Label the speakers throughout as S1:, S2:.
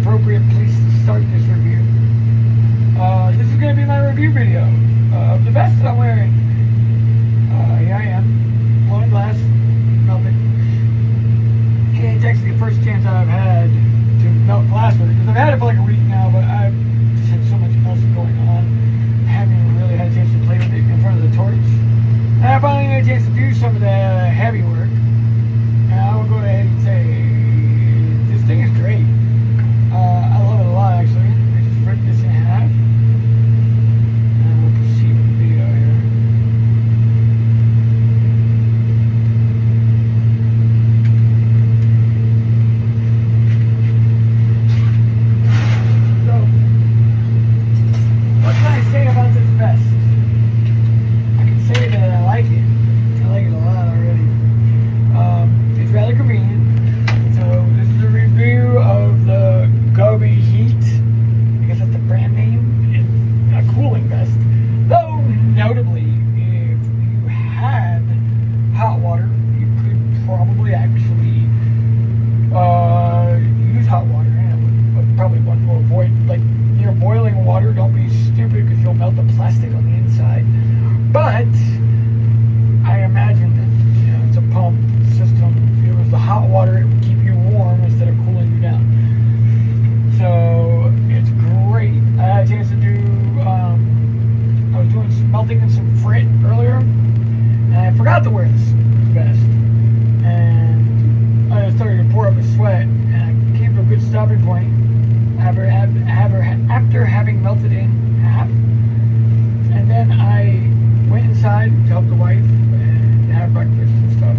S1: appropriate place to start this review. This is going to be my review video of the vest that I'm wearing. Here I am, blowing glass, melting. Okay, it's actually the first chance I've had to melt glass with it, because I've had it for like a week now, but I've just had so much else going on. I haven't really had a chance to play with it in front of the torch. And I finally had a chance to do some of the heavy work. And I will go ahead and say, this thing is great. I love it a lot, actually. I just ripped this in half. And we'll proceed with the video here. So, what can I say about this vest? I can say that I like it. I like it a lot already. It's rather convenient. So this is a review of the Gobi Heat. I guess that's the brand name. It's a cooling vest. Though, notably, if you had hot water, you could probably actually use hot water. And would probably want to avoid, like, near boiling water. Don't be stupid, because you'll melt the plastic on the inside. But I imagine that, you know, it's a pump system. If it was the hot water, it would keep you warm instead of cooling you down. So it's great. I had a chance to do, I was doing some melting and some frit earlier, and I forgot to wear this vest. And I started to pour up a sweat, and I came to a good stopping point after having melted in half. And then I went inside to help the wife and have breakfast and stuff.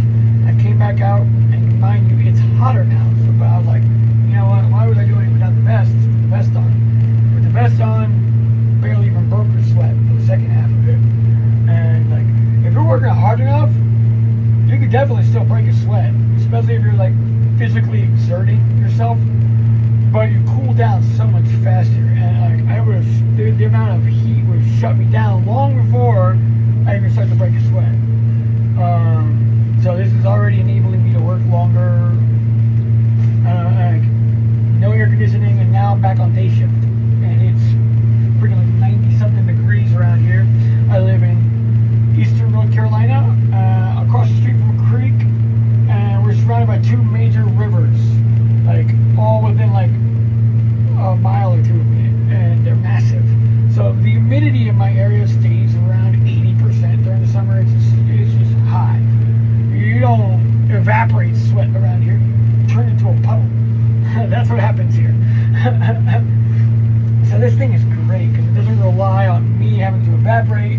S1: I came back out, and mind you, it's hotter now. So, but I was like, you know what? Why was I doing it without the vest? Just put the vest on. With the vest on, barely even broke her sweat for the second half of it. And like, if you're working hard enough, you could definitely still break a sweat, especially if you're like physically exerting yourself. But you cool down so much faster, and like I would have, the amount of heat would have shut me down long before I even started to break a sweat. So this is already enabling me to work longer. Like no air conditioning, and now I'm back on day shift, and it's freaking like 90-something degrees around here. I live in eastern North Carolina, across the street from a creek, and we're surrounded by two major rivers, like all within like a mile or two of me, and they're massive. So the humidity in my area stays around 80% during the summer. It's just high. You don't evaporate sweat around here. You turn into a puddle. That's what happens here. So this thing is great because it doesn't rely on me having to evaporate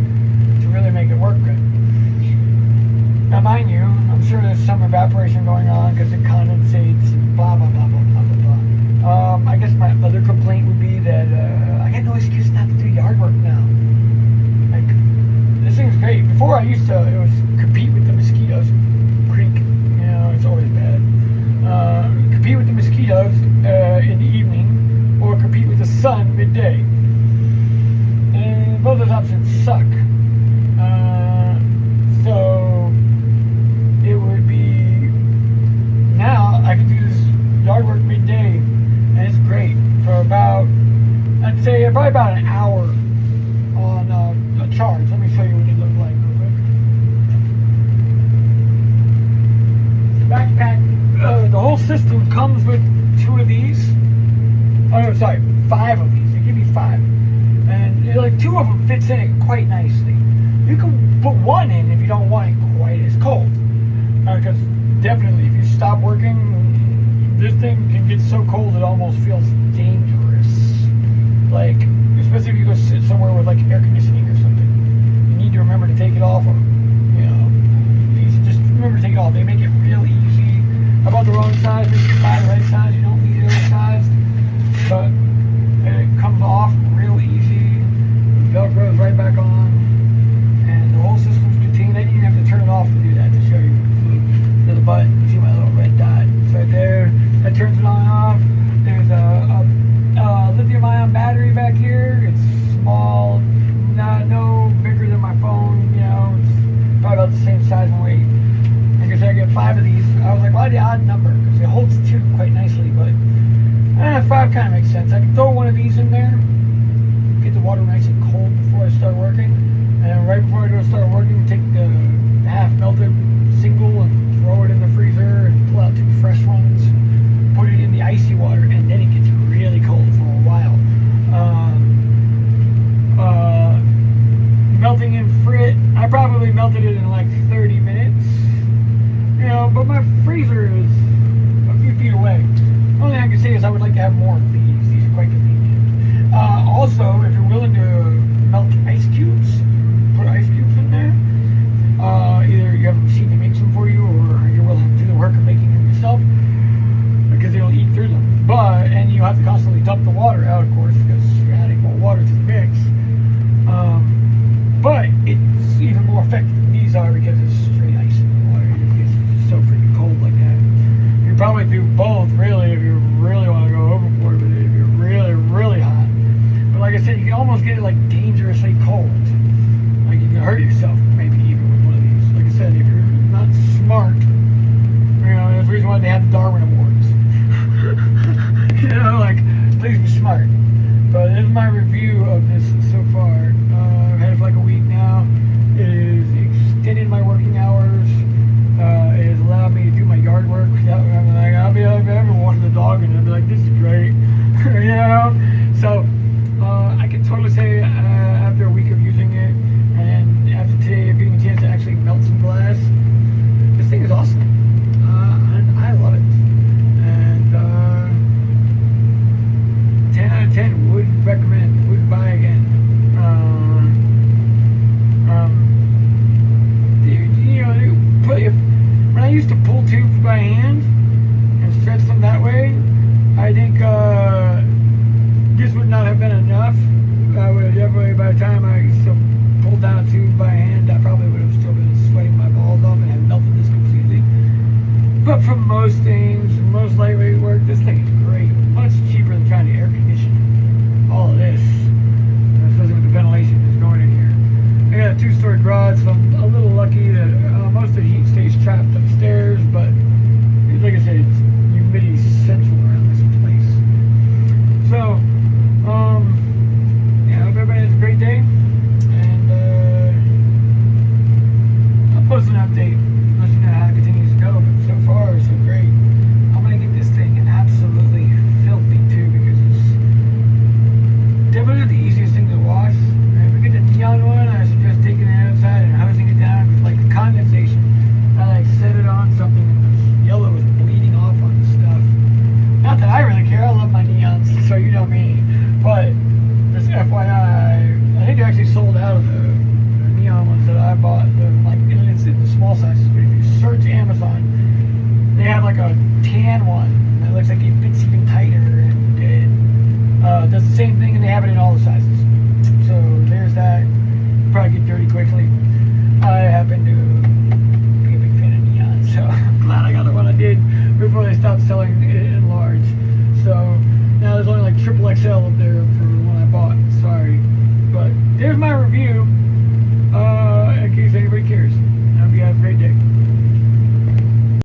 S1: to really make it work good. Now, mind you, I'm sure there's some evaporation going on because it condensates and blah, blah, blah, blah, blah, blah, blah. I guess my other complaint would be that I got no excuse not to do yard work now. Like, this thing's great. Before I used to, it was compete with the mosquitoes. Creek, you know, it's always bad. Compete with the mosquitoes in the evening, or compete with the sun midday. And both those options suck. So it would be, now I can do this yard work midday, and it's great for about, I'd say probably about an hour on a charge. Let me show you what it looks like real quick. The backpack, the whole system comes with 2 of these. Oh no, sorry, 5 of these. They give me 5, and like 2 of them fits in it quite nicely. You can put 1 in if you don't want it quite as cold, because definitely if you stop working, this thing can get so cold it almost feels dangerous. Like, especially if you go sit somewhere with like air conditioning or something, you need to remember to take it off, or you know, you just remember to take it off. They make it real easy. I bought the wrong size. If you buy the right size, you don't need it oversized, but it comes off real easy. The Velcro's right back on, and the whole system's contained. I didn't even have to turn it off to do that, to show you. There's a button. You see my little red dot? It's right there. That turns it on and off. There's a lithium-ion battery back here. It's small, no bigger than my phone. You know, it's probably about the same size and weight. Like I said, I get 5 of these. I was like, why the odd number? Because it holds 2 quite nicely, but 5 kind of makes sense. I can throw one of these in there, get the water nice and cold before I start working, and right before I go start working, take the half melted single and throw it in the freezer and pull out 2 fresh ones, put it in the icy water, and then it gets really cold for a while. Melting in frit, I probably melted it in like 30 minutes, you know, but my freezer is a few feet away. The only thing I can say is I would like to have more of these. These are quite convenient. Also, if you're willing to melt ice cubes, put ice cubes in there, either you have a machine that makes them for you, or you're willing to do the work of making them yourself, because it'll eat through them. And you have to constantly dump the water out, of course, because you're adding more water to the mix. But it's even more effective than these are because it's straight ice in the water. It's so freaking cold like that. You probably do both, really, if you really want to go overboard with it, if you're really, really hot. But like I said, you can almost get it like dangerously cold. Like you can hurt yourself maybe even with one of these. Like I said, if you're not smart, you know, that's the reason why they have the Darwin Awards. You know, like, please be smart. But this is my review of this so far. I've had it for like a week now. It has extended my working hours. It has allowed me to do my yard work. I'll be walking the dog and I'll be like, this is great. You know? So, I can totally say after a week of using it, and after today of getting a chance to actually melt some glass, this thing is awesome. And I love it. And 10 out of 10 would recommend, would buy again. You know, when I used to pull tubes by hand and stretch them that way, I think this would not have been enough. I would have definitely, by the time I used to pull down a tube by hand, I probably would have still been sweating my balls off and have melted this completely. But for most things, most lightweight work, this thing is great. Much cheaper than trying to air condition all of this, especially with the ventilation that's going in here. I got a 2-story garage, so I'm a little lucky that most of the heat stays trapped upstairs, but like I said, it's humidity central around this place. So, yeah, I hope everybody has a great day, and I'll post an update, let you know how it continues to go, but so far, so great. I'm going to get this thing absolutely filthy, too, because it's definitely the easiest thing to wash. And if we get the neon one, I suggest taking it outside and hosing it down with like the condensation. I like set it on something and the yellow is bleeding off on the stuff. Not that I really care, I love my neons, so you know me. But just FYI, I think they actually sold out of the neon ones that I bought. It's in the small sizes, but if you search Amazon, they have like a tan one that looks like it fits even tighter and it does the same thing, and they have it in all the sizes. So there's that. Probably get dirty quickly. I happen to be a big fan of neon, so I'm glad I got the one I did before they stopped selling it in large. So now there's only like XXL up there for